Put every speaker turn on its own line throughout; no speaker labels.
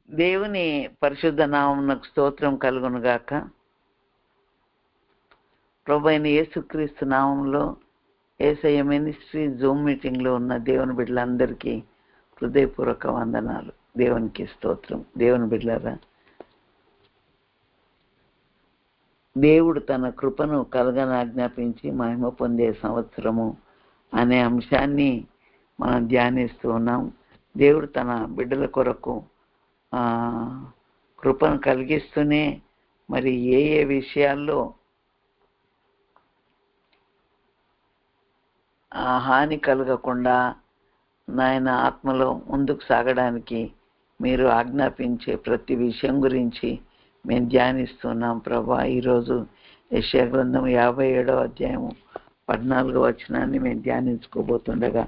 దేవుని పరిశుద్ధ నామమునకు స్తోత్రం కలుగును గాక. ప్రభువైన యేసుక్రీస్తు నామంలో యేసయ్య మినిస్ట్రీ జూమ్ మీటింగ్లో ఉన్న దేవుని బిడ్డలందరికీ హృదయపూర్వక వందనాలు. దేవునికి స్తోత్రం. దేవుని బిడ్డలారా, దేవుడు తన కృపను కలగనాజ్ఞాపించి మహిమ పొందే సంవత్సరము అనే అంశాన్ని మనం ధ్యానిస్తూ ఉన్నాం. దేవుడు తన బిడ్డల కొరకు కృపను కలిగిస్తూనే మరి ఏ ఏ విషయాల్లో హాని కలగకుండా నాయన ఆత్మలో ముందుకు సాగడానికి మీరు ఆజ్ఞాపించే ప్రతి విషయం గురించి మేము ధ్యానిస్తున్నాం. ప్రభా, ఈరోజు యెషయా గ్రంథం 57వ అధ్యాయము 14వ వచనాన్ని మేము ధ్యానించుకోబోతుండగా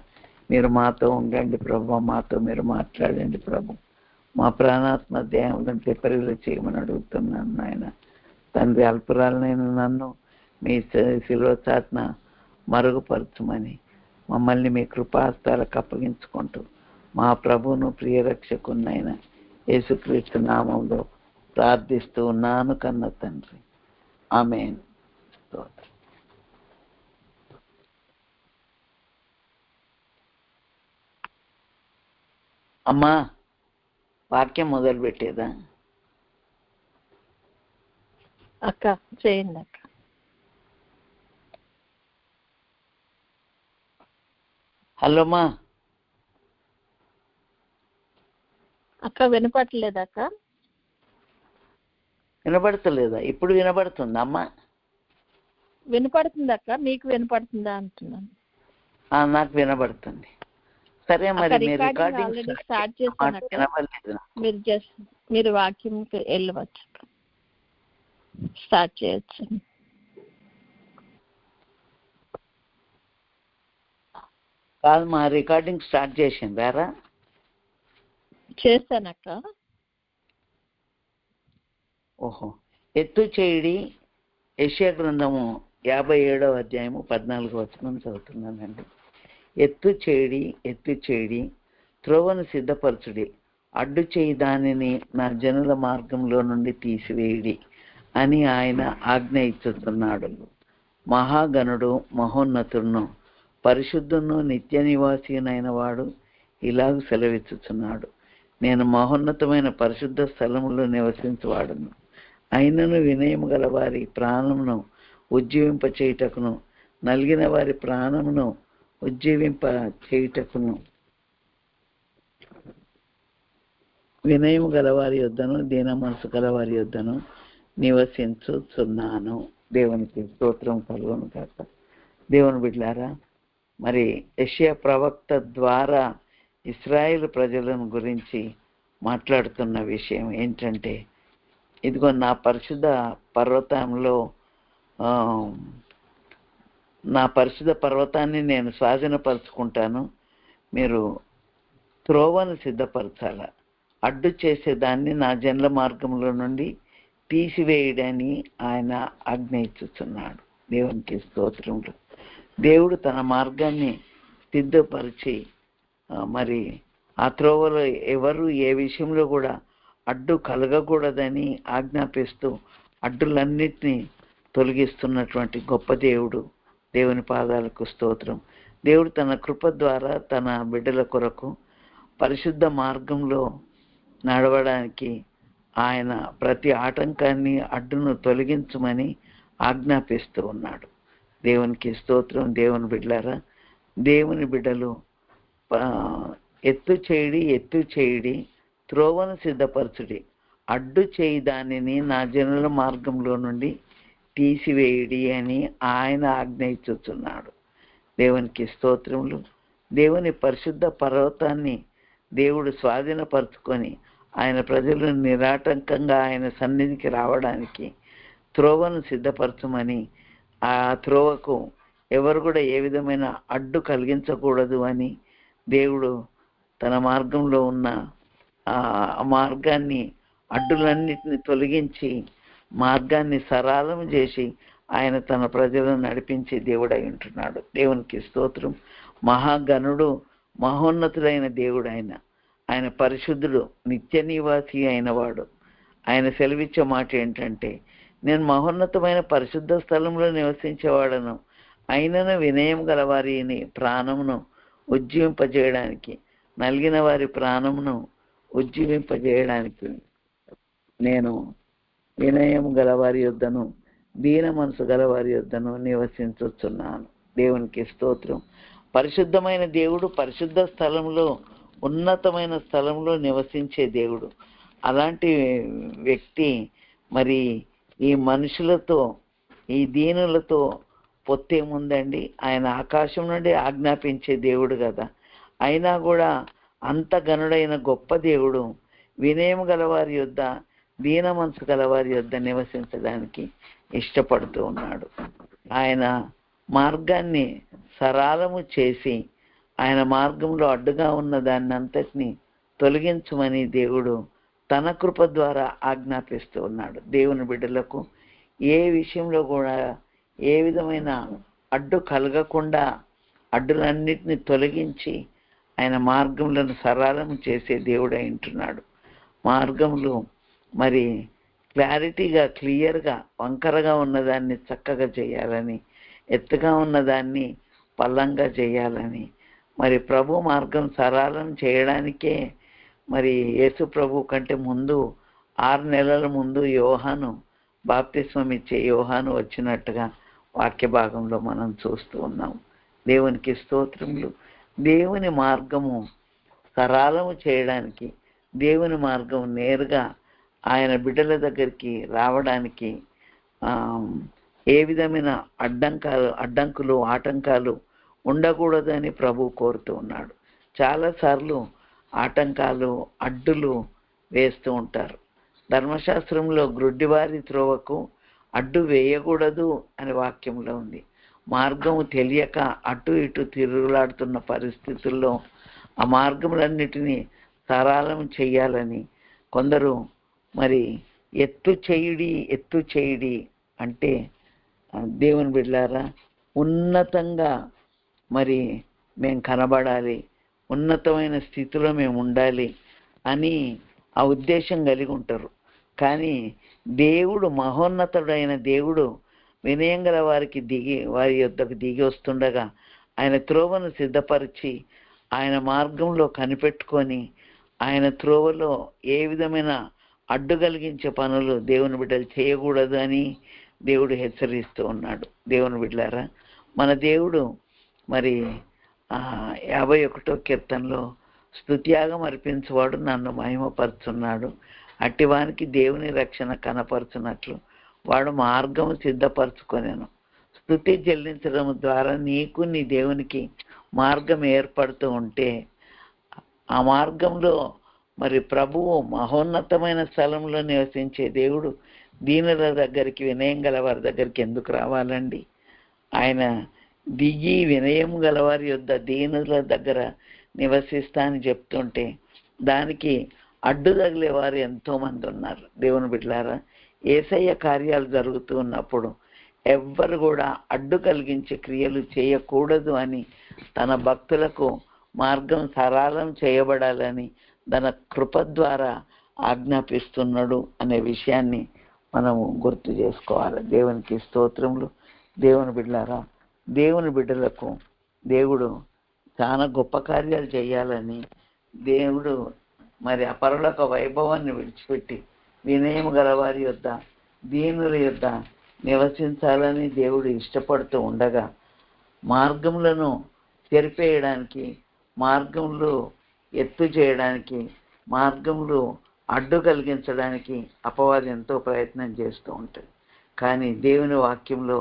మీరు మాతో ఉండండి ప్రభా, మాతో మీరు మాట్లాడండి ప్రభు. మా ప్రాణాత్మ దేహం తెప్పరిలు చేయమని అడుగుతున్నాను నాయన. తండ్రి, అల్పురాలనైన నన్ను మీ శిలువ చాటున మరుగుపరచమని మమ్మల్ని మీ కృపాస్తాలకు అప్పగించుకుంటూ మా ప్రభువును ప్రియరక్షకునైన యేసుక్రీస్తు నామంలో ప్రార్థిస్తూ ఉన్నాను కన్న తండ్రి, ఆమేన్. స్తోత్రం. అమ్మా, వాక్యం మొదలు పెట్టేదా?
అక్క చేయండి అక్క.
హలో మా
అక్క వినపడలేదా అక్క?
వినపడతలేదా? ఇప్పుడు వినపడుతుందా అమ్మా?
వినపడుతుంది అక్క, మీకు వినపడుతుందా అంటున్నాను.
నాకు వినపడుతుంది. సరే, మరి
రికార్డింగ్ స్టార్ట్ చేశాను అక్క. మీరు వాక్యంకి వెళ్ళవచ్చు, స్టార్ట్ చేయొచ్చు.
కాదు, మా రికార్డింగ్ స్టార్ట్ చేసిందారా?
చేశానక్క.
ఓహో. ఎత్తు చేయడి, యెషయా గ్రంథము 57వ అధ్యాయము 14వ వచనం చదువుతున్నానండి. ఎత్తు చేయడి, త్రోవను సిద్ధపరచుడి, అడ్డు చేయి దానిని నా జనుల మార్గంలో నుండి తీసివేయడి అని ఆయన ఆజ్ఞ ఇచ్చుతున్నాడు. మహాగణుడు, మహోన్నతుడును, పరిశుద్ధును, నిత్య నివాసినైన వాడు ఇలాగ సెలవిచ్చుచున్నాడు. నేను మహోన్నతమైన పరిశుద్ధ స్థలములో నివసించువాడును. అయినను వినయము గల వారి ప్రాణమును ఉజ్జీవింప చేయుటకును, నలిగిన వారి ప్రాణమును ఉజ్జీవింప చేయుటకును, వినయము గలవారి యొద్దను దీన మనసు గలవారి యొద్దను నివసించుచున్నాను. దేవునికి స్తోత్రం కలుగును కాక. దేవుని బిడ్డలారా, మరి యెషయా ప్రవక్త ద్వారా ఇశ్రాయేలు ప్రజలను గురించి మాట్లాడుతున్న విషయం ఏంటంటే, ఇదిగో నా పరిశుద్ధ పర్వతాన్ని నేను స్వాధీనపరుచుకుంటాను. మీరు త్రోవను సిద్ధపరచాల, అడ్డు చేసేదాన్ని నా జనుల మార్గంలో నుండి తీసివేయడని ఆయన ఆజ్ఞ ఇచ్చుచున్నాడు. దేవునికి స్తోత్రములు. దేవుడు తన మార్గాన్ని సిద్ధపరిచి మరి ఆ త్రోవలో ఎవరు ఏ విషయంలో కూడా అడ్డు కలగకూడదని ఆజ్ఞాపిస్తూ అడ్డులన్నిటినీ తొలగిస్తున్నటువంటి గొప్ప దేవుడు. దేవుని పాదాలకు స్తోత్రం. దేవుడు తన కృప ద్వారా తన బిడ్డల కొరకు పరిశుద్ధ మార్గంలో నడవడానికి ఆయన ప్రతి ఆటంకాన్ని, అడ్డును తొలగించమని ఆజ్ఞాపిస్తూ ఉన్నాడు. దేవునికి స్తోత్రం. దేవుని బిడ్డలారా, దేవుని బిడ్డలు ఎత్తు చేయడి, త్రోవను సిద్ధపరచుడి, అడ్డు చేయి దానిని నా జనుల మార్గంలో నుండి తీసివేయడి అని ఆయన ఆజ్ఞ ఇచ్చుచున్నాడు. దేవునికి స్తోత్రములు. దేవుని పరిశుద్ధ పర్వతాన్ని దేవుడు స్వాధీనపరుచుకొని ఆయన ప్రజలు నిరాటంకంగా ఆయన సన్నిధికి రావడానికి త్రోవను సిద్ధపరచమని, ఆ త్రోవకు ఎవరు కూడా ఏ విధమైన అడ్డు కలిగించకూడదు అని దేవుడు తన మార్గంలో ఉన్న ఆ మార్గాన్ని, అడ్డులన్నిటిని తొలగించి మార్గాన్ని సరళం చేసి ఆయన తన ప్రజలను నడిపించే దేవుడై ఉంటున్నాడు. దేవునికి స్తోత్రం. మహాగణుడు, మహోన్నతుడైన దేవుడు ఆయన. ఆయన పరిశుద్ధుడు, నిత్య నివాసి అయినవాడు. ఆయన సెలవిచ్చే మాట ఏంటంటే, నేను మహోన్నతమైన పరిశుద్ధ స్థలంలో నివసించేవాడను, అయినను వినయం గలవారిని ప్రాణమును ఉజ్జీవింపజేయడానికి, నలిగిన వారి ప్రాణమును ఉజ్జీవింపజేయడానికి నేను వినయం గలవారి యొద్దను దీన మనసు గలవారి యొద్దను నివసించుచున్నాను. దేవునికి స్తోత్రం. పరిశుద్ధమైన దేవుడు పరిశుద్ధ స్థలంలో, ఉన్నతమైన స్థలంలో నివసించే దేవుడు. అలాంటి వ్యక్తి మరి ఈ మనుషులతో, ఈ దీనులతో పొత్తేముందండి? ఆయన ఆకాశం నుండి ఆజ్ఞాపించే దేవుడు కదా. అయినా కూడా అంత గనుడైన గొప్ప దేవుడు వినయం గలవారి యొద్ద, దీన మనసు గలవారి యొద్ద నివసించడానికి ఇష్టపడుతూ ఉన్నాడు. ఆయన మార్గాన్ని సరళము చేసి ఆయన మార్గంలో అడ్డుగా ఉన్న దాన్ని అంతటిని తొలగించమని దేవుడు తన కృప ద్వారా ఆజ్ఞాపిస్తూ ఉన్నాడు. దేవుని బిడ్డలకు ఏ విషయంలో కూడా ఏ విధమైన అడ్డు కలగకుండా అడ్డులన్నిటిని తొలగించి ఆయన మార్గములను సరళం చేసే దేవుడు ఉంటున్నాడు. మార్గములు మరి క్లారిటీగా, క్లియర్గా, వంకరగా ఉన్నదాన్ని చక్కగా చేయాలని, ఎత్తుగా ఉన్నదాన్ని పల్లంగా చేయాలని, మరి ప్రభు మార్గం సరళం చేయడానికే మరి యేసు ప్రభు కంటే ముందు 6 నెలల ముందు యోహాను, బాప్తిస్మం ఇచ్చే యోహాను వచ్చినట్టుగా వాక్య భాగంలో మనం చూస్తూ ఉన్నాం. దేవునికి స్తోత్రములు. దేవుని మార్గము సరళము చేయడానికి, దేవుని మార్గం నేరుగా ఆయన బిడ్డల దగ్గరికి రావడానికి ఏ విధమైన అడ్డంకులు, ఆటంకాలు ఉండకూడదని ప్రభు కోరుతూ ఉన్నాడు. చాలాసార్లు ఆటంకాలు, అడ్డులు వేస్తూ ఉంటారు. ధర్మశాస్త్రంలో గ్రుడ్డివారి త్రోవకు అడ్డు వేయకూడదు అని వాక్యంలో ఉంది. మార్గము తెలియక అటు ఇటు తిరుగులాడుతున్న పరిస్థితుల్లో ఆ మార్గములన్నిటినీ సరళం చేయాలని కొందరు మరి ఎత్తు చేయుడి అంటే దేవుని బిడ్డలారా, ఉన్నతంగా మరి మేము కనబడాలి, ఉన్నతమైన స్థితిలో మేము ఉండాలి అని ఆ ఉద్దేశం కలిగి ఉంటారు. కానీ దేవుడు, మహోన్నతుడైన దేవుడు వినయం గల వారి యొద్దకు దిగి వస్తుండగా ఆయన త్రోవను సిద్ధపరిచి ఆయన మార్గంలో కనిపెట్టుకొని ఆయన త్రోవలో ఏ విధమైన అడ్డు కలిగించే పనులు దేవుని బిడ్డలు చేయకూడదు అని దేవుడు హెచ్చరిస్తూ ఉన్నాడు. దేవుని బిడ్డలారా, మన దేవుడు మరి 51వ కీర్తనలో స్తుత్యాగం అర్పించువాడు నన్ను మహిమపరుచున్నాడు, అట్టివానికి దేవుని రక్షణ కనపరుచున్నట్లు వాడు మార్గము సిద్ధపరచుకొనెను. స్తుతి చెల్లించడం ద్వారా నీకు నీ దేవునికి మార్గం ఏర్పడుతూ ఉంటే ఆ మార్గంలో మరి ప్రభువు మహోన్నతమైన స్థలంలో నివసించే దేవుడు దీనుల దగ్గరికి, వినయం గల వారి దగ్గరికి ఎందుకు రావాలండి? ఆయన దిగి వినయం గలవారి యొద్ద, దీనుల దగ్గర నివసిస్తా అని చెప్తుంటే దానికి అడ్డు తగిలే వారు ఎంతో మంది ఉన్నారు. దేవుని బిడ్డలారా, యేసయ్య కార్యాలు జరుగుతూ ఉన్నప్పుడు ఎవ్వరు కూడా అడ్డు కలిగించే క్రియలు చేయకూడదు అని తన భక్తులకు మార్గం సరళం చేయబడాలని తన కృప ద్వారా ఆజ్ఞాపిస్తున్నాడు అనే విషయాన్ని మనము గుర్తు చేసుకోవాలి. దేవునికి స్తోత్రములు. దేవుని బిడ్డలారా, దేవుని బిడ్డలకు దేవుడు చాలా గొప్ప కార్యాలు చేయాలని దేవుడు మరి అపరలోక వైభవాన్ని విడిచిపెట్టి వినయం గలవారి యొద్ద, దీనుల యొద్ద నివసించాలని దేవుడు ఇష్టపడుతూ ఉండగా మార్గములను తెరిపేయడానికి, మార్గంలో ఎత్తు చేయడానికి, మార్గంలో అడ్డు కలిగించడానికి అపవాది ఎంతో ప్రయత్నం చేస్తూ ఉంటాడు. కానీ దేవుని వాక్యంలో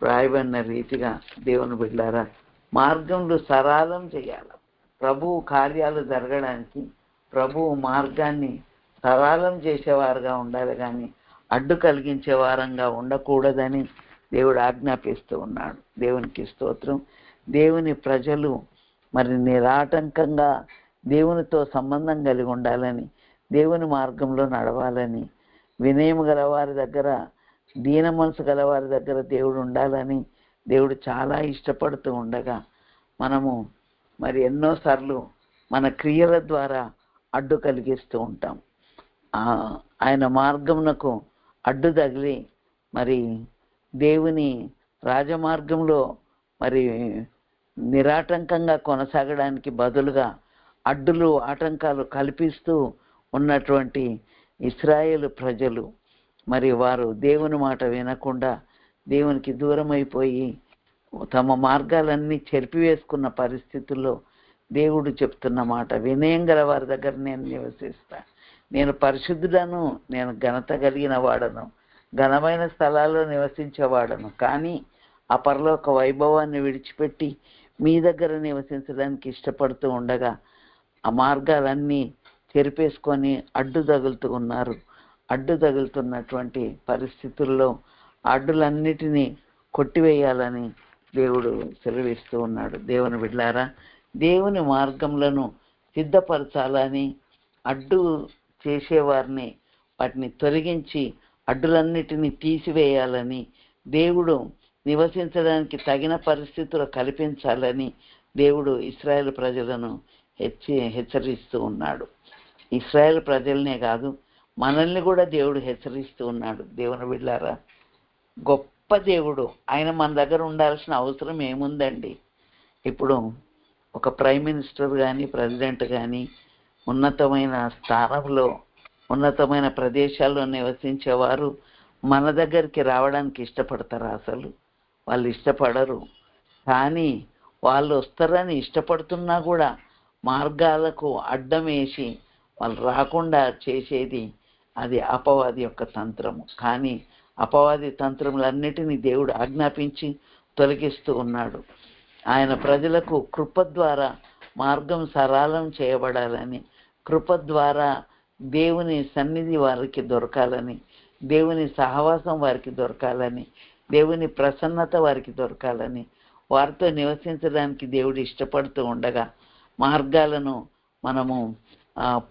రాయబడిన రీతిగా దేవుని బిడ్డలారా, మార్గంలో సరళం చేయాలి. ప్రభువు కార్యాలు జరగడానికి ప్రభువు మార్గాన్ని సరళం చేసేవారుగా ఉండాలి, కానీ అడ్డు కలిగించే వారంగా ఉండకూడదని దేవుడు ఆజ్ఞాపిస్తూ ఉన్నాడు. దేవునికి స్తోత్రం. దేవుని ప్రజలు మరి నిరాటంకంగా దేవునితో సంబంధం కలిగి ఉండాలని, దేవుని మార్గంలో నడవాలని, వినయం గలవారి దగ్గర, దీన మనసు గలవారి దగ్గర దేవుడు ఉండాలని దేవుడు చాలా ఇష్టపడుతూ ఉండగా మనము మరి ఎన్నోసార్లు మన క్రియల ద్వారా అడ్డు కలిగిస్తూ ఉంటాం. ఆయన మార్గమునకు అడ్డు తగిలి మరి దేవుని రాజమార్గంలో మరి నిరాటంకంగా కొనసాగడానికి బదులుగా అడ్డులు ఆటంకాలు కల్పిస్తూ ఉన్నటువంటి ఇశ్రాయేలు ప్రజలు మరి వారు దేవుని మాట వినకుండా దేవునికి దూరం అయిపోయి తమ మార్గాలన్నీ చెరిపివేసుకున్న పరిస్థితుల్లో దేవుడు చెప్తున్న మాట, వినయం గల వారి దగ్గర నేను నివసిస్తా, నేను పరిశుద్ధుడను, నేను ఘనత కలిగిన వాడను, ఘనమైన స్థలాల్లో నివసించేవాడను, కానీ ఆ పరలోక వైభవాన్ని విడిచిపెట్టి మీ దగ్గర నివసించడానికి ఇష్టపడుతూ ఉండగా ఆ మార్గాలన్నీ చెరిపేసుకొని అడ్డు తగులుతూ ఉన్నారు. అడ్డు తగులుతున్నటువంటి పరిస్థితుల్లో అడ్డులన్నిటినీ కొట్టివేయాలని దేవుడు సెలవిస్తూ ఉన్నాడు. దేవుని బిడ్డలారా, దేవుని మార్గములను సిద్ధపరచాలని అడ్డు చేసేవారిని వాటిని తొలగించి అడ్డులన్నిటినీ తీసివేయాలని దేవుడు నివసించడానికి తగిన పరిస్థితులు కల్పించాలని దేవుడు ఇశ్రాయేలు ప్రజలను హెచ్చరిస్తూ ఉన్నాడు. ఇశ్రాయేలు ప్రజలనే కాదు, మనల్ని కూడా దేవుడు హెచ్చరిస్తూ ఉన్నాడు. దేవుని బిడ్డలారా, గొప్ప దేవుడు ఆయన మన దగ్గర ఉండాల్సిన అవసరం ఏముందండి? ఇప్పుడు ఒక ప్రైమ్ మినిస్టర్ కానీ ప్రెసిడెంట్ కానీ ఉన్నతమైన స్థానంలో ఉన్నతమైన ప్రదేశాల్లో నివసించేవారు మన దగ్గరికి రావడానికి ఇష్టపడతారా? అసలు వాళ్ళు ఇష్టపడరు. కానీ వాళ్ళు వస్తారని ఇష్టపడుతున్నా కూడా మార్గాలకు అడ్డం వేసి వాళ్ళు రాకుండా చేసేది అది అపవాది యొక్క తంత్రము. కానీ అపవాది తంత్రములన్నిటినీ దేవుడు ఆజ్ఞాపించి తొలగిస్తూ ఉన్నాడు. ఆయన ప్రజలకు కృప ద్వారా మార్గం సరళం చేయబడాలని, కృప ద్వారా దేవుని సన్నిధి వారికి దొరకాలని, దేవుని సహవాసం వారికి దొరకాలని, దేవుని ప్రసన్నత వారికి దొరకాలని, వారితో నివసించడానికి దేవుడు ఇష్టపడుతూ ఉండగా మార్గాలను మనము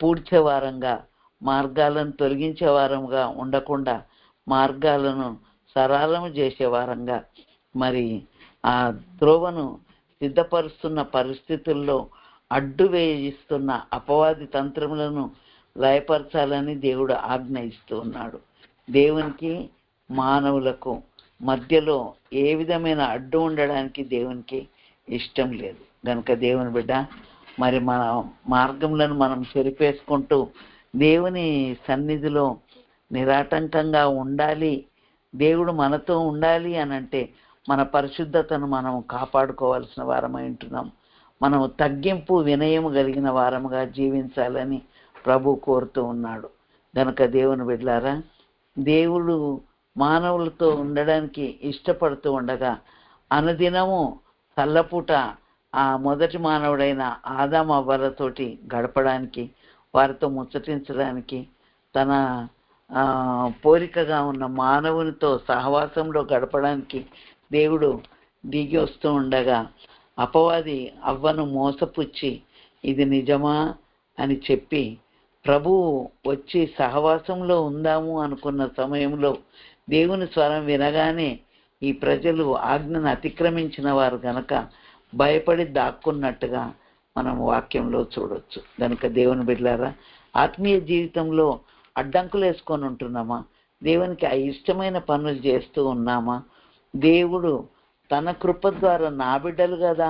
పూడ్చే వారంగా, మార్గాలను తొలగించే వారంగా ఉండకుండా మార్గాలను సరళం చేసే వారంగా మరి ఆ త్రోవను సిద్ధపరుస్తున్న పరిస్థితుల్లో అడ్డు వేయిస్తున్న అపవాది తంత్రములను లయపరచాలని దేవుడు ఆజ్ఞ ఇస్తూ ఉన్నాడు. దేవునికి మానవులకు మధ్యలో ఏ విధమైన అడ్డు ఉండడానికి దేవునికి ఇష్టం లేదు. కనుక దేవుని బిడ్డ, మరి మన మార్గములను మనం చెరిపేసుకుంటూ దేవుని సన్నిధిలో నిరాటంకంగా ఉండాలి, దేవుడు మనతో ఉండాలి అని అంటే మన పరిశుద్ధతను మనం కాపాడుకోవాల్సిన వారమై ఉంటున్నాం. మనం తగ్గింపు వినయము కలిగిన వారముగా జీవించాలని ప్రభు కోరుతూ ఉన్నాడు. గనక దేవుని బిడ్డలారా, దేవుడు మానవులతో ఉండడానికి ఇష్టపడుతూ ఉండగా అనుదినము చల్లపూట ఆ మొదటి మానవుడైన ఆదాము అవ్వలతోటి గడపడానికి, వారితో ముచ్చటించడానికి, తన పోలికగా ఉన్న మానవునితో సహవాసంలో గడపడానికి దేవుడు దిగి వస్తూ ఉండగా అపవాది అవ్వను మోసపుచ్చి ఇది నిజమా అని చెప్పి ప్రభువు వచ్చి సహవాసంలో ఉందాము అనుకున్న సమయంలో దేవుని స్వరం వినగానే ఈ ప్రజలు ఆజ్ఞను అతిక్రమించిన వారు గనక భయపడి దాక్కున్నట్టుగా మనం వాక్యంలో చూడొచ్చు. కనుక దేవుని బిడ్డలారా, ఆత్మీయ జీవితంలో అడ్డంకులు వేసుకొని ఉంటున్నామా? దేవునికి ఇష్టమైన పనులు చేస్తూ ఉన్నామా? దేవుడు తన కృప ద్వారా నా బిడ్డలు కదా,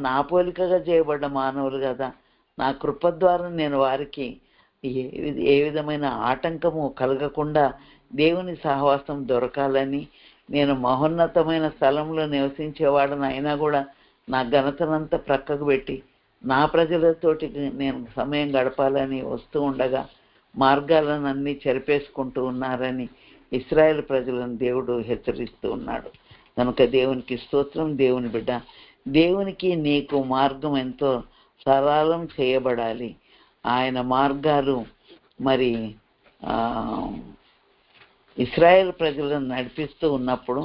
నా పోలికగా చేయబడ్డ మానవులు కదా, నా కృప ద్వారా నేను వారికి ఏ విధమైన ఆటంకము కలగకుండా దేవుని సహవాసం దొరకాలని, నేను మహోన్నతమైన స్థలంలో నివసించేవాడని అయినా కూడా నా ఘనతనంతా ప్రక్కకు పెట్టి నా ప్రజలతోటి నేను సమయం గడపాలని వస్తూ ఉండగా మార్గాలను అన్నీ చెరిపేసుకుంటూ ఉన్నారని ఇశ్రాయేలు ప్రజలను దేవుడు హెచ్చరిస్తూ ఉన్నాడు. కనుక దేవునికి స్తోత్రం. దేవుని బిడ్డ, దేవునికి నీకు మార్గం ఎంతో సరళం చేయబడాలి. ఆయన మార్గాలు మరి ఇశ్రాయేలు ప్రజలను నడిపిస్తూ ఉన్నప్పుడు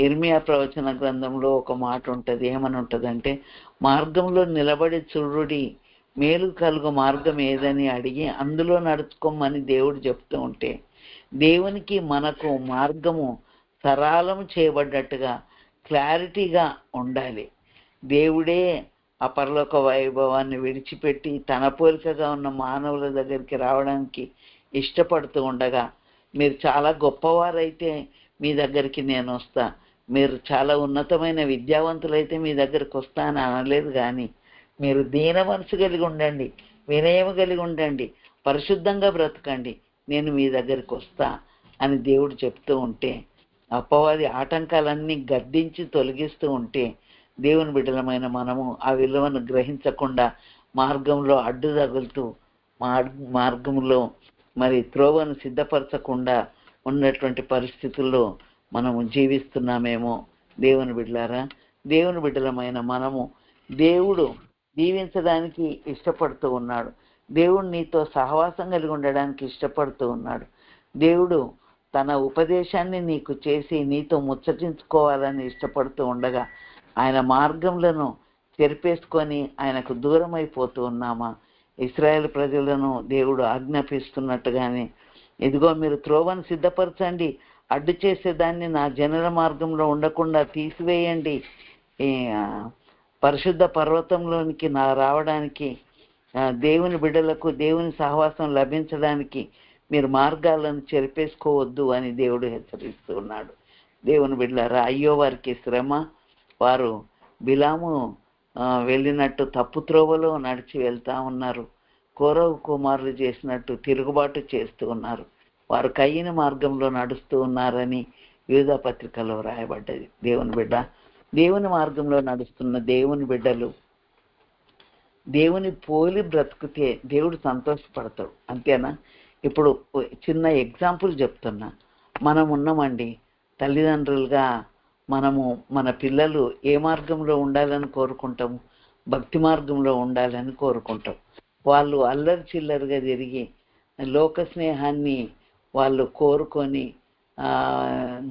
ఇర్మియా ప్రవచన గ్రంథంలో ఒక మాట ఉంటుంది. ఏమని ఉంటుందంటే, మార్గంలో నిలబడి చూడుడి, మేలు కలుగు మార్గం ఏదని అడిగి అందులో నడుచుకోమని దేవుడు చెప్తూ ఉంటే, దేవునికి మనకు మార్గము సరళం చేయబడ్డట్టుగా క్లారిటీగా ఉండాలి. దేవుడే ఆ పరలోక వైభవాన్ని విడిచిపెట్టి తన పోలికగా ఉన్న మానవుల దగ్గరికి రావడానికి ఇష్టపడుతూ ఉండగా, మీరు చాలా గొప్పవారైతే మీ దగ్గరికి నేను వస్తా, మీరు చాలా ఉన్నతమైన విద్యావంతులైతే మీ దగ్గరికి వస్తా అని అనలేదు. కానీ మీరు దీన మనసు కలిగి ఉండండి, వినయం కలిగి ఉండండి, పరిశుద్ధంగా బ్రతకండి, నేను మీ దగ్గరికి వస్తా అని దేవుడు చెప్తూ ఉంటే, అపవాది ఆటంకాలన్నీ గద్దించి తొలగిస్తూ ఉంటే, దేవుని బిడ్డలమైన మనము ఆ విలువను గ్రహించకుండా మార్గంలో అడ్డు తగులుతూ మార్గంలో మరి త్రోవను సిద్ధపరచకుండా ఉన్నటువంటి పరిస్థితుల్లో మనము జీవిస్తున్నామేమో. దేవుని బిడ్డలారా, దేవుని బిడ్డలమైన మనము దేవుడు దీవించడానికి ఇష్టపడుతూ ఉన్నాడు. దేవుడు నీతో సహవాసం కలిగి ఉండడానికి ఇష్టపడుతూ ఉన్నాడు. దేవుడు తన ఉపదేశాన్ని నీకు చేసి నీతో ముచ్చటించుకోవాలని ఇష్టపడుతూ ఉండగా, ఆయన మార్గంలను చెరిపేసుకొని ఆయనకు దూరం అయిపోతూ ఉన్నామా? ఇశ్రాయేలు ప్రజలను దేవుడు ఆజ్ఞాపిస్తున్నట్టుగానే, ఇదిగో మీరు త్రోవను సిద్ధపరచండి, అడ్డు చేసేదాన్ని నా జనుల మార్గంలో ఉండకుండా తీసివేయండి, పరిశుద్ధ పర్వతంలోనికి రావడానికి, దేవుని బిడ్డలకు దేవుని సహవాసం లభించడానికి మీరు మార్గాలను చెరిపేసుకోవద్దు అని దేవుడు హెచ్చరిస్తూ ఉన్నాడు. దేవుని బిడ్డలారా, అయ్యో వారికి శ్రమ, వారు బిలాము వెళ్ళినట్టు తప్పు త్రోవలో నడిచి వెళ్తా ఉన్నారు. కోరవు కుమారులు చేసినట్టు తిరుగుబాటు చేస్తూ ఉన్నారు. వారు కయ్యని మార్గంలో నడుస్తూ ఉన్నారని యూదా పత్రికలో రాయబడ్డది. దేవుని బిడ్డ, దేవుని మార్గంలో నడుస్తున్న దేవుని బిడ్డలు దేవుని పోలి బ్రతుకుతే దేవుడు సంతోషపడతాడు. అంతేనా? ఇప్పుడు చిన్న ఎగ్జాంపుల్ చెప్తున్నా. మనం ఉన్నామండి తల్లిదండ్రులుగా, మనము మన పిల్లలు ఏ మార్గంలో ఉండాలని కోరుకుంటాము? భక్తి మార్గంలో ఉండాలని కోరుకుంటాం. వాళ్ళు అల్లరి చిల్లరిగా తిరిగి లోక స్నేహాన్ని వాళ్ళు కోరుకొని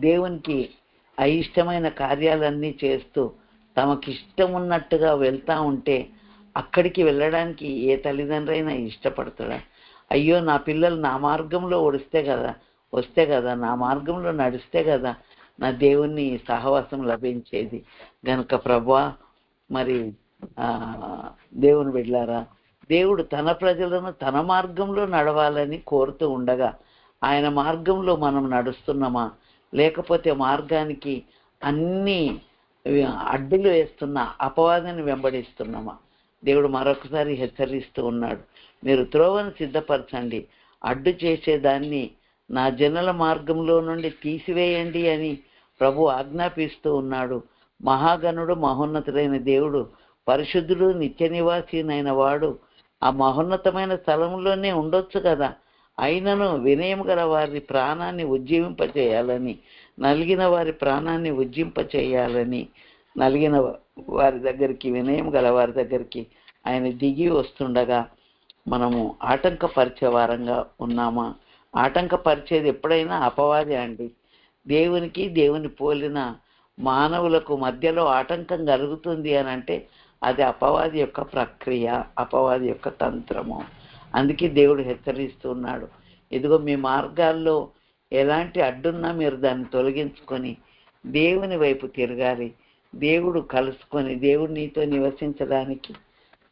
దేవునికి అయిష్టమైన కార్యాలన్నీ చేస్తూ తమకిష్టం ఉన్నట్టుగా వెళ్తూ ఉంటే, అక్కడికి వెళ్ళడానికి ఏ తల్లిదండ్రి అయినా ఇష్టపడతాడా? అయ్యో నా పిల్లలు నా మార్గంలో వస్తే కదా నా మార్గంలో నడిస్తే కదా నా దేవుని సహవాసం లభించేది. గనుక ప్రభువా, మరి దేవుని బిడ్డలారా, దేవుడు తన ప్రజలను తన మార్గంలో నడవాలని కోరుతూ ఉండగా, ఆయన మార్గంలో మనం నడుస్తున్నామా, లేకపోతే మార్గానికి అన్ని అడ్డులు వేస్తున్న అపవాదాన్ని వెంబడిస్తున్నామా? దేవుడు మరొకసారి హెచ్చరిస్తూ ఉన్నాడు, మీరు త్రోవను సిద్ధపరచండి, అడ్డు చేసేదాన్ని నా జనుల మార్గంలో నుండి తీసివేయండి అని ప్రభు ఆజ్ఞాపిస్తూ ఉన్నాడు. మహాగణుడు, మహోన్నతుడైన దేవుడు, పరిశుద్ధుడు, నిత్య నివాసినైన వాడు ఆ మహోన్నతమైన స్థలంలోనే ఉండొచ్చు కదా. అయినను వినయం గల వారి ప్రాణాన్ని ఉజ్జీవింపచేయాలని, నలిగిన వారి ప్రాణాన్ని ఉజ్జింపచేయాలని, నలిగిన వారి దగ్గరికి, వినయం గల వారి దగ్గరికి ఆయన దిగి వస్తుండగా మనము ఆటంకపరిచే వారంగా ఉన్నామా? ఆటంకపరిచేది ఎప్పుడైనా అపవాది అండి. దేవునికి దేవుని పోలిన మానవులకు మధ్యలో ఆటంకం కలుగుతుంది అని అంటే అది అపవాది యొక్క ప్రక్రియ, అపవాది యొక్క తంత్రము. అందుకే దేవుడు హెచ్చరిస్తున్నాడు, ఇదిగో మీ మార్గాల్లో ఎలాంటి అడ్డున్నా మీరు దాన్ని తొలగించుకొని దేవుని వైపు తిరగాలి. దేవుడు కలుసుకొని దేవుడు నీతో నివసించడానికి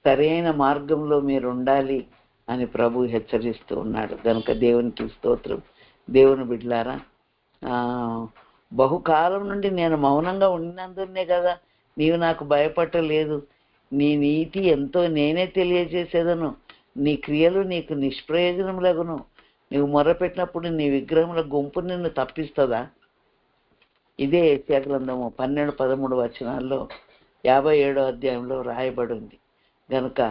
సరైన మార్గంలో మీరు ఉండాలి అని ప్రభు హెచ్చరిస్తూ ఉన్నాడు. కనుక దేవునికి స్తోత్రం. దేవుని బిడ్డలారా, బహుకాలం నుండి నేను మౌనంగా ఉండినందునే కదా నీవు నాకు భయపడలేదు. నీ నీతి ఎంతో నేనే తెలియజేసేదను, నీ క్రియలు నీకు నిష్ప్రయోజనములగును. నీవు మొరపెట్టినప్పుడు నీ విగ్రహముల గుంపు నిన్ను తప్పిస్తుందా? ఇదే యెషయా గ్రంథము 12-13 వచనాల్లో 57వ అధ్యాయంలో రాయబడి ఉంది. గనుక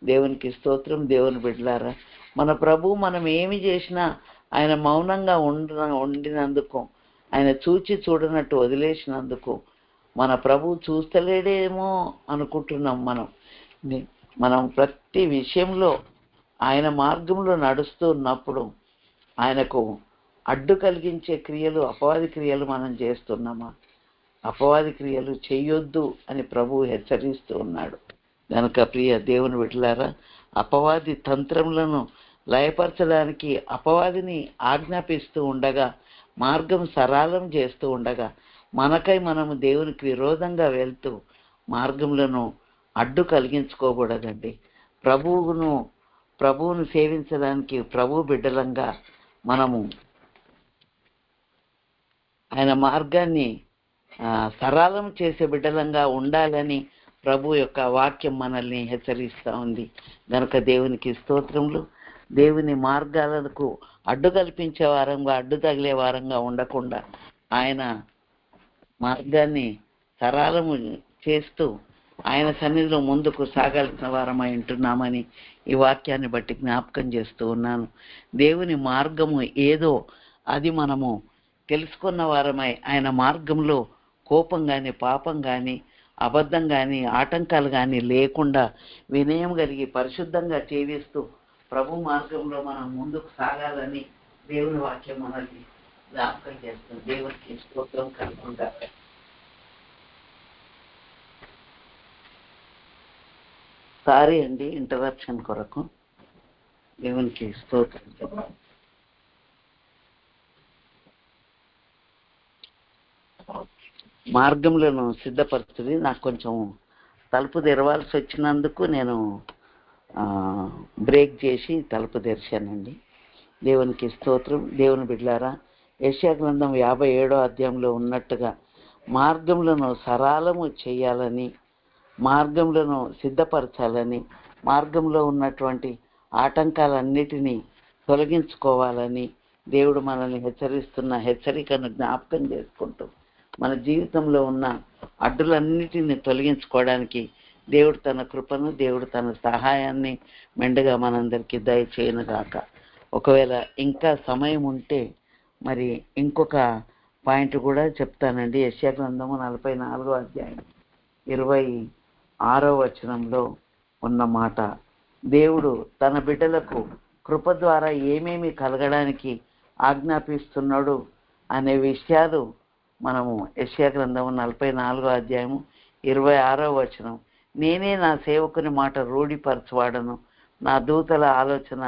దేవునికి స్తోత్రం. దేవుని బిడ్డలారా, మన ప్రభు మనం ఏమి చేసినా ఆయన మౌనంగా ఉండినందుకు, ఆయన చూచి చూడనట్టు వదిలేసినందుకు మన ప్రభు చూస్తలేడేమో అనుకుంటున్నాం. మనం ప్రతి విషయంలో ఆయన మార్గంలో నడుస్తూ ఉన్నప్పుడు ఆయనకు అడ్డు కలిగించే క్రియలు, అపవాది క్రియలు మనం చేస్తున్నామా? అపవాది క్రియలు చేయొద్దు అని ప్రభువు హెచ్చరిస్తూ ఉన్నాడు. కనుక ప్రియ దేవుని బిడ్డలారా, అపవాది తంత్రములను లయపరచడానికి అపవాదిని ఆజ్ఞాపిస్తూ ఉండగా, మార్గం సరళం చేస్తూ ఉండగా, మనకై మనము దేవునికి విరోధంగా వెళ్తూ మార్గములను అడ్డు కలిగించుకోకూడదండి. ప్రభువును సేవించడానికి ప్రభు బిడ్డలంగా మనము ఆయన మార్గాన్ని సరళం చేసే బిడ్డలంగా ఉండాలని ప్రభు యొక్క వాక్యం మనల్ని హెచ్చరిస్తూ ఉంది. గనుక దేవునికి స్తోత్రములు. దేవుని మార్గాలకు అడ్డు కల్పించే వారంగా, అడ్డు తగిలే వారంగా ఉండకుండా ఆయన మార్గాన్ని సరళము చేస్తూ ఆయన సన్నిధిలో ముందుకు సాగాల్సిన వారమై ఉంటున్నామని ఈ వాక్యాన్ని బట్టి జ్ఞాపకం చేస్తూ ఉన్నాను. దేవుని మార్గము ఏదో అది మనము తెలుసుకున్న వారమై ఆయన మార్గంలో కోపం కానీ, పాపం కానీ, అబద్ధం కానీ, ఆటంకాలు కానీ లేకుండా వినయం కలిగి పరిశుద్ధంగా జీవిస్తూ ప్రభు మార్గంలో మనం ముందుకు సాగాలని దేవుని వాక్యం మనల్ని జ్ఞాపకం చేస్తుంది. దేవునికి స్తోత్రం కలుగుగా. సారీ అండి ఇంటరప్షన్ కొరకు. దేవునికి స్తోత్రం. మార్గంలోను సిద్ధపరుస్తుంది. నాకు కొంచెం తలుపు తెరవాల్సి వచ్చినందుకు నేను బ్రేక్ చేసి తలుపు తెరిచానండి. దేవునికి స్తోత్రం. దేవుని బిడ్డలారా, యెషయా గ్రంథం 57వ అధ్యాయంలో ఉన్నట్టుగా మార్గంలో సరళము చేయాలని, మార్గంలో సిద్ధపరచాలని, మార్గంలో ఉన్నటువంటి ఆటంకాలన్నిటినీ తొలగించుకోవాలని దేవుడు మనల్ని హెచ్చరిస్తున్న హెచ్చరికను జ్ఞాపకం చేసుకుంటూ మన జీవితంలో ఉన్న అడ్డులన్నిటిని తొలగించుకోవడానికి దేవుడు తన కృపను, దేవుడు తన సహాయాన్ని మెండుగా మనందరికీ దయచేయనుగాక. ఒకవేళ ఇంకా సమయం ఉంటే మరి ఇంకొక పాయింట్ కూడా చెప్తానండి. యెషయా గ్రంథము 44వ అధ్యాయం 26వ వచనంలో ఉన్న మాట, దేవుడు తన బిడ్డలకు కృప ద్వారా ఏమేమి కలగడానికి ఆజ్ఞాపిస్తున్నాడు అనే విషయాలు మనము యెషయా గ్రంథము 44వ అధ్యాయము 26వ వచనం, నేనే నా సేవకుని మాట రూఢిపరచువాడను, నా దూతల ఆలోచన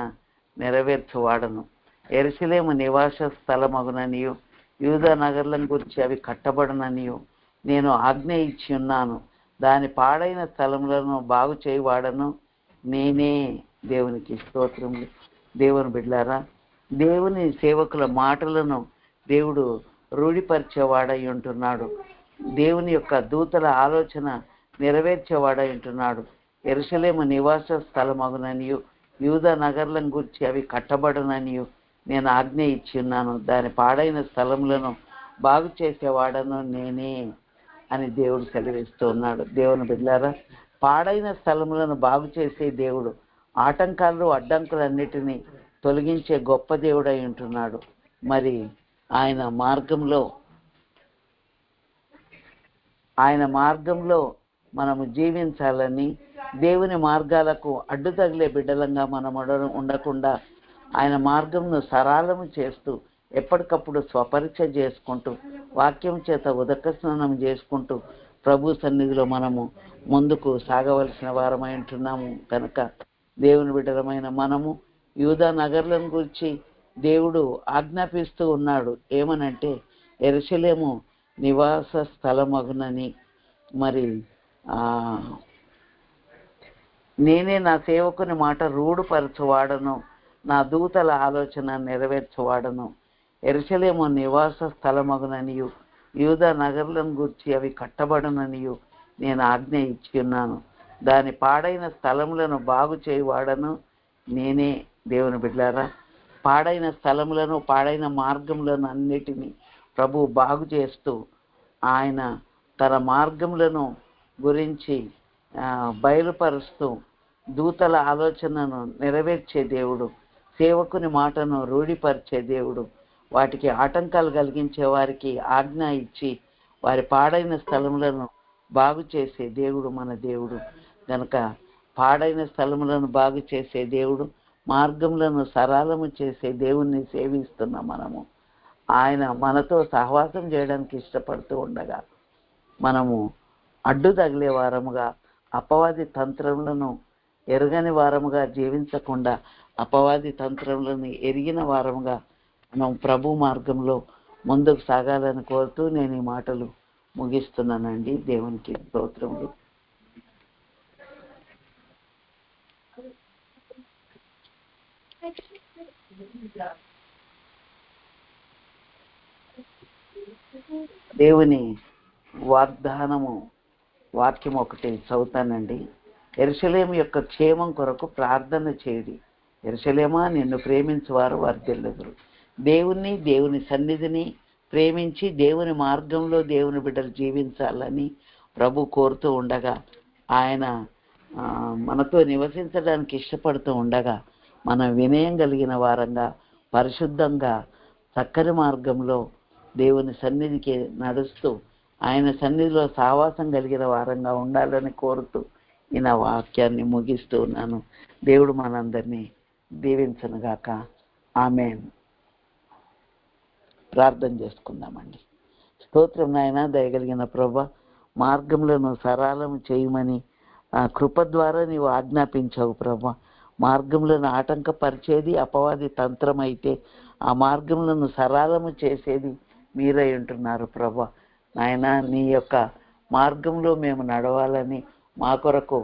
నెరవేర్చువాడను, యెరూషలేము నివాస స్థలమగుననియు యూదా నగర్లను గురించి అవి కట్టబడననియు నేను ఆజ్ఞ ఇచ్చి ఉన్నాను, దాని పాడైన స్థలములను బాగు చేయవాడను నేనే. దేవునికి స్తోత్రములు. దేవుని బిడ్డలారా, దేవుని సేవకుల మాటలను దేవుడు రూఢిపరిచేవాడై ఉంటున్నాడు. దేవుని యొక్క దూతల ఆలోచన నెరవేర్చేవాడై ఉంటున్నాడు. యెరూషలేము నివాస స్థలమగుననియు యూదా నగర్లను గురించి అవి కట్టబడననియు నేను ఆజ్ఞ ఇచ్చి ఉన్నాను, దాని పాడైన స్థలములను బాగు చేసేవాడను నేనే అని దేవుడు సెలవిస్తూ ఉన్నాడు. దేవుని బిడ్డలారా, పాడైన స్థలములను బాగు చేసే దేవుడు, ఆటంకాలు అడ్డంకులన్నిటినీ తొలగించే గొప్ప దేవుడై ఉంటున్నాడు. మరి ఆయన మార్గంలో మనము జీవించాలని, దేవుని మార్గాలకు అడ్డు తగిలే బిడ్డలంగా మనం ఉండకుండా ఆయన మార్గంను సరళము చేస్తూ ఎప్పటికప్పుడు స్వపరీక్ష చేసుకుంటూ వాక్యం చేత ఉదక స్నానం చేసుకుంటూ ప్రభు సన్నిధిలో మనము ముందుకు సాగవలసిన వారమై ఉంటున్నాము. కనుక దేవుని బిడ్డలమైన మనము యూదా నగర్లను గురించి దేవుడు ఆజ్ఞాపిస్తూ ఉన్నాడు. ఏమనంటే యెరూషలేము నివాస స్థలమగునని, మరి నేనే నా సేవకుని మాట రూఢిపరచువాడను, నా దూతల ఆలోచన నెరవేర్చువాడను, యెరూషలేము నివాస స్థలమగుననియు యూదా నగర్లను గురించి అవి కట్టబడననియు నేను ఆజ్ఞ ఇచ్చి ఉన్నాను, దాని పాడైన స్థలములను బాగు చేయవాడను నేనే. దేవుని బిడ్డలారా, పాడైన స్థలములను, పాడైన మార్గములను అన్నిటినీ ప్రభు బాగు చేస్తూ ఆయన తన మార్గములను గురించి బయలుపరుస్తూ దూతల ఆలోచనను నెరవేర్చే దేవుడు, సేవకుని మాటను రూఢిపరిచే దేవుడు, వాటికి ఆటంకాలు కలిగించే వారికి ఆజ్ఞ ఇచ్చి వారి పాడైన స్థలములను బాగు చేసే దేవుడు మన దేవుడు. కనుక పాడైన స్థలములను బాగు చేసే దేవుడు, మార్గములను సరళము చేసే దేవుణ్ణి సేవిస్తున్న మనము ఆయన మనతో సహవాసం చేయడానికి ఇష్టపడుతూ ఉండగా మనము అడ్డు తగిలే వారముగా, అపవాది తంత్రములను ఎరగని వారముగా జీవించకుండా అపవాది తంత్రములను ఎరిగిన వారముగా మనం ప్రభు మార్గంలో ముందుకు సాగాలని కోరుతూ నేను ఈ మాటలు ముగిస్తున్నానండి. దేవునికి స్తోత్రములు. దేవుని వాగ్దానము వాక్యం ఒకటి చదువుతానండి. యెరూషలేము యొక్క క్షేమం కొరకు ప్రార్థన చేయడి. యెరూషలేమా, నిన్ను ప్రేమించువారు వర్ధిల్లుదురు. దేవుని, దేవుని సన్నిధిని ప్రేమించి దేవుని మార్గంలో దేవుని బిడ్డలు జీవించాలని ప్రభు కోరుతూ ఉండగా, ఆయన మనతో నివసించడానికి ఇష్టపడుతూ ఉండగా, మనం వినయం కలిగిన వారంగా, పరిశుద్ధంగా, చక్కని మార్గంలో దేవుని సన్నిధికి నడుస్తూ ఆయన సన్నిధిలో సావాసం కలిగిన వారంగా ఉండాలని కోరుతూ ఈ నా వాక్యాన్ని ముగిస్తూ ఉన్నాను. దేవుడు మనందరినీ దీవించనుగాక. ఆమేన్. ప్రార్థన చేసుకుందామండి. స్తోత్రం నాయన, దయగలిగిన ప్రభా, మార్గంలో సరళం చేయమని ఆ కృప ద్వారా నీవు ఆజ్ఞాపించావు ప్రభా. మార్గంలో ఆటంకపరిచేది అపవాది తంత్రం అయితే ఆ మార్గంలో సరళము చేసేది మీరై ఉంటున్నారు ప్రభా. నాయన, నీ యొక్క మార్గంలో మేము నడవాలని మా కొరకు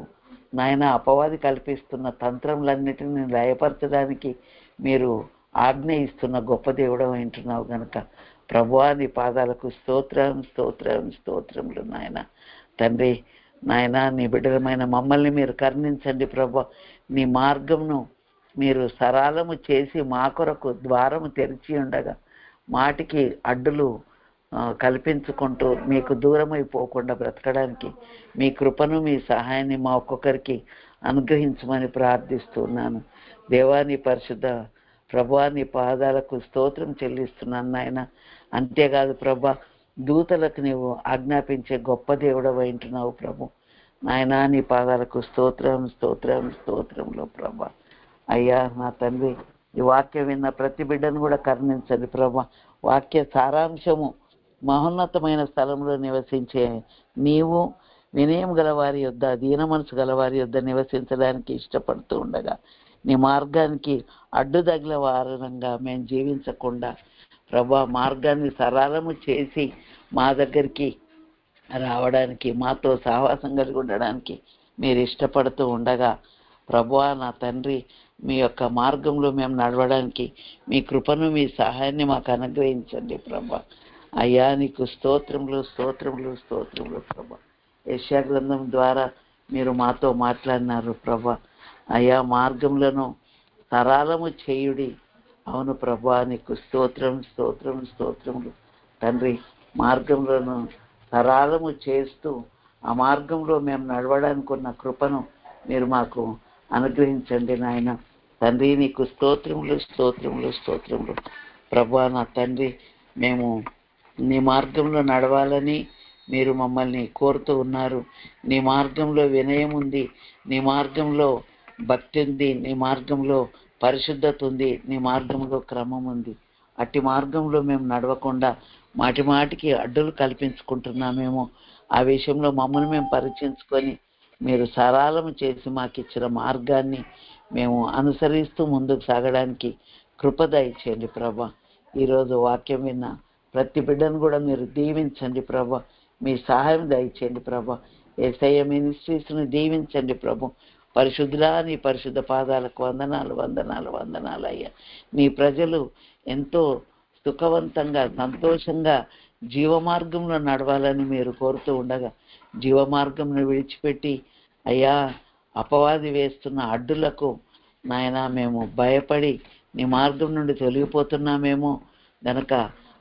నాయన అపవాది కల్పిస్తున్న తంత్రములన్నిటిని లయపరచడానికి మీరు ఆజ్ఞ ఇస్తున్న గొప్ప దేవుడు వింటున్నావు గనుక ప్రభువా, నీ పాదాలకు స్తోత్రం స్తోత్రం స్తోత్రములు నాయన. తండ్రి నాయన, నీ బిడ్డలమైన మమ్మల్ని మీరు కరుణించండి ప్రభా. నీ మార్గమును మీరు సరళము చేసి మా కొరకు ద్వారము తెరిచి ఉండగా మాటికి అడ్డులు కల్పించుకుంటూ మీకు దూరమైపోకుండా బ్రతకడానికి మీ కృపను, మీ సహాయాన్ని మా ఒక్కొక్కరికి అనుగ్రహించమని ప్రార్థిస్తున్నాను. దేవా, నీ పరిశుద్ధ ప్రభువా, నీ పాదాలకు స్తోత్రం చెల్లిస్తున్నాను నాయన. అంతేకాదు ప్రభా, దూతలకు నీవు ఆజ్ఞాపించే గొప్ప దేవుడు వింటున్నావు ప్రభు. నాయన, నీ పాదాలకు స్తోత్రం స్తోత్రం స్తోత్రంలో ప్రభా. అయ్యా నా తండ్రి, ఈ వాక్యం విన్న ప్రతి బిడ్డను కూడా కరుణించండి ప్రభా. వాక్య సారాంశము మహోన్నతమైన స్థలంలో నివసించే నీవు వినయం గలవారి యొద్ద, దీన మనసు గలవారి యొద్ద నివసించడానికి ఇష్టపడుతూ ఉండగా నీ మార్గానికి అడ్డు తగిల వారంగా మేము జీవించకుండా ప్రభా, మార్గాన్ని సరళము చేసి మా దగ్గరికి రావడానికి, మాతో సహవాసం కలిగి ఉండడానికి మీరు ఇష్టపడుతూ ఉండగా ప్రభువా నా తండ్రి, మీ యొక్క మార్గంలో మేము నడవడానికి మీ కృపను, మీ సహాయాన్ని మాకు అనుగ్రహించండి ప్రభా. అయ్యా, నీకు స్తోత్రములు స్తోత్రములు స్తోత్రములు ప్రభా. యెషయా గ్రంథం ద్వారా మీరు మాతో మాట్లాడినారు ప్రభా. అయ్యా, మార్గములను సరళము చేయుడి. అవును ప్రభా, నీకు స్తోత్రం స్తోత్రం స్తోత్రములు తండ్రి. మార్గంలోను సరళము చేస్తూ ఆ మార్గంలో మేము నడవడానికి ఉన్న కృపను మీరు మాకు అనుగ్రహించండి నాయన. తండ్రి, నీకు స్తోత్రములు స్తోత్రములు స్తోత్రములు ప్రభా. నా తండ్రి, మేము నీ మార్గంలో నడవాలని మీరు మమ్మల్ని కోరుతూ ఉన్నారు. నీ మార్గంలో వినయం ఉంది, నీ మార్గంలో భక్తి ఉంది, నీ మార్గంలో పరిశుద్ధత ఉంది, నీ మార్గంలో క్రమం ఉంది. అట్టి మార్గంలో మేము నడవకుండా మాటి మాటికి అడ్డులు కల్పించుకుంటున్నామేమో. ఆ విషయంలో మమ్మల్ని మేము పరీక్షించుకొని మీరు సరళం చేసి మాకు ఇచ్చిన మార్గాన్ని మేము అనుసరిస్తూ ముందుకు సాగడానికి కృప దయచేయండి ప్రభా. ఈరోజు వాక్యం విన్న ప్రతి బిడ్డను కూడా మీరు దీవించండి ప్రభా. మీ సహాయం దయచేయండి ప్రభా. యేసయ్య మినిస్ట్రీస్ని దీవించండి ప్రభు. పరిశుద్ధులా, నీ పరిశుద్ధ పాదాలకు వందనాలు వందనాలు వందనాలు అయ్యా. నీ ప్రజలు ఎంతో సుఖవంతంగా సంతోషంగా జీవమార్గంలో నడవాలని మీరు కోరుతూ ఉండగా జీవమార్గంను విడిచిపెట్టి అయ్యా అపవాది వేస్తున్న అడ్డులకు నాయన మేము భయపడి నీ మార్గం నుండి తొలగిపోతున్నామేమో గనక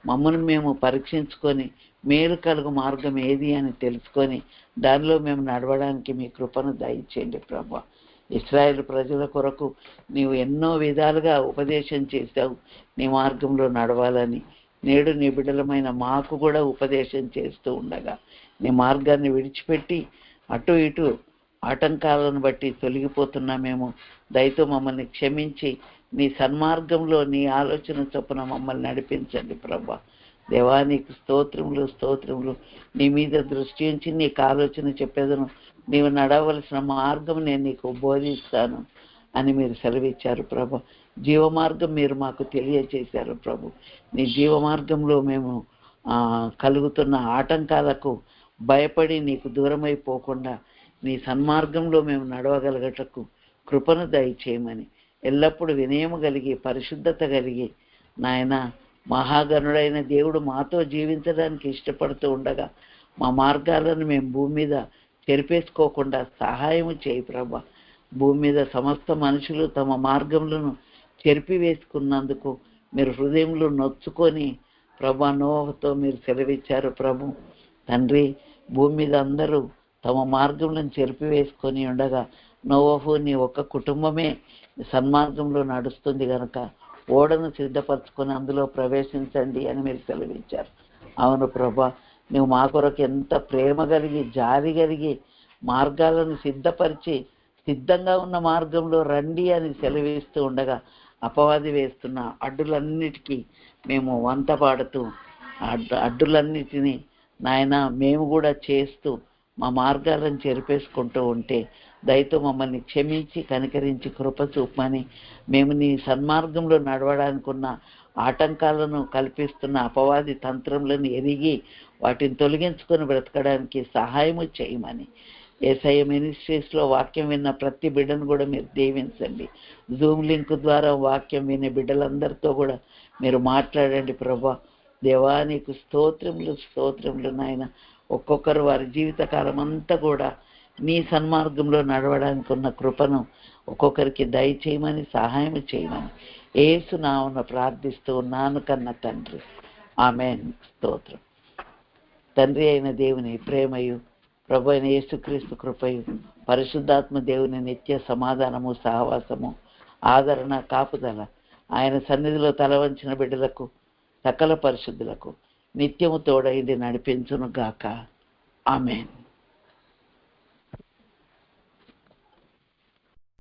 మమ్మల్ని మేము పరీక్షించుకొని మేలు కలుగు మార్గం ఏది అని తెలుసుకొని దానిలో మేము నడవడానికి మీ కృపను దయచేయండి ప్రభా. ఇశ్రాయేలు ప్రజల కొరకు నీవు ఎన్నో విధాలుగా ఉపదేశం చేశావు నీ మార్గంలో నడవాలని. నేడు నీ బిడ్డలమైన మాకు కూడా ఉపదేశం చేస్తూ ఉండగా నీ మార్గాన్ని విడిచిపెట్టి అటు ఇటు ఆటంకాలను బట్టి తొలగిపోతున్నామేమో. దయతో మమ్మల్ని క్షమించి నీ సన్మార్గంలో నీ ఆలోచన చొప్పున మమ్మల్ని నడిపించండి ప్రభా. దేవా, నీకు స్తోత్రములు స్తోత్రములు. నీ మీద దృష్టి ఉంచి నీకు ఆలోచన చెప్పేదను, నీవు నడవలసిన మార్గం నేను నీకు బోధిస్తాను అని మీరు సెలవిచ్చారు ప్రభు. జీవమార్గం మీరు మాకు తెలియజేశారు ప్రభు. నీ జీవమార్గంలో మేము కలుగుతున్న ఆటంకాలకు భయపడి నీకు దూరమైపోకుండా నీ సన్మార్గంలో మేము నడవగలగటకు కృపను దయచేయమని ఎల్లప్పుడూ వినయము కలిగి పరిశుద్ధత కలిగి నాయన మహాగణుడైన దేవుడు మాతో జీవించడానికి ఇష్టపడుతూ ఉండగా మా మార్గాలను మేము భూమి మీద చెరిపేసుకోకుండా సహాయము చేయి ప్రభా. భూమి మీద సమస్త మనుషులు తమ మార్గములను చెరిపివేసుకున్నందుకు మీరు హృదయంలో నొచ్చుకొని ప్రభా నోహతో మీరు సెలవిచ్చారు ప్రభు. తండ్రి, భూమి మీద అందరూ తమ మార్గంలను చెరిపివేసుకొని ఉండగా నోవహు నీ ఒక్క కుటుంబమే సన్మార్గంలో నడుస్తుంది కనుక ఓడను సిద్ధపరచుకొని అందులో ప్రవేశించండి అని మీరు సెలవించారు. అవును ప్రభా, నువ్వు మా కొరకు ఎంత ప్రేమ కలిగి జాలి కలిగి మార్గాలను సిద్ధపరిచి సిద్ధంగా ఉన్న మార్గంలో రండి అని సెలవిస్తూ ఉండగా అపవాది వేస్తున్న అడ్డులన్నిటికీ మేము వంత పాడుతూ అడ్డులన్నిటినీ నాయన మేము కూడా చేస్తూ మా మార్గాలను చెరిపేసుకుంటూ ఉంటే దయతో మమ్మల్ని క్షమించి కనికరించి కృప చూపమని, మేము నీ సన్మార్గంలో నడవడానికి ఉన్న ఆటంకాలను కల్పిస్తున్న అపవాది తంత్రములను ఎరిగి వాటిని తొలగించుకొని బ్రతకడానికి సహాయము చేయమని, యేసయ్య మినిస్ట్రీస్లో వాక్యం విన్న ప్రతి బిడ్డను కూడా మీరు దీవించండి. జూమ్ లింక్ ద్వారా వాక్యం వినే బిడ్డలందరితో కూడా మీరు మాట్లాడండి ప్రభా. దేవా నీకు స్తోత్రములు స్తోత్రములు నాయన. ఒక్కొక్కరు వారి జీవితకాలం అంతా కూడా నీ సన్మార్గంలో నడవడానికి ఉన్న కృపను ఒక్కొక్కరికి దయచేయమని సహాయం చేయమని యేసు నామమున ప్రార్థిస్తూ ఉన్నాను కన్న తండ్రి, ఆమేన్. స్తోత్రం. తండ్రి అయిన దేవుని ప్రేమయు ప్రభు అయిన యేసుక్రీస్తు కృపయు పరిశుద్ధాత్మ దేవుని నిత్య సమాధానము సహవాసము ఆదరణ కాపుదల ఆయన సన్నిధిలో తలవంచిన బిడ్డలకు సకల పరిశుద్ధులకు నిత్యము తోడైంది నడిపించును గాక. ఆమేన్.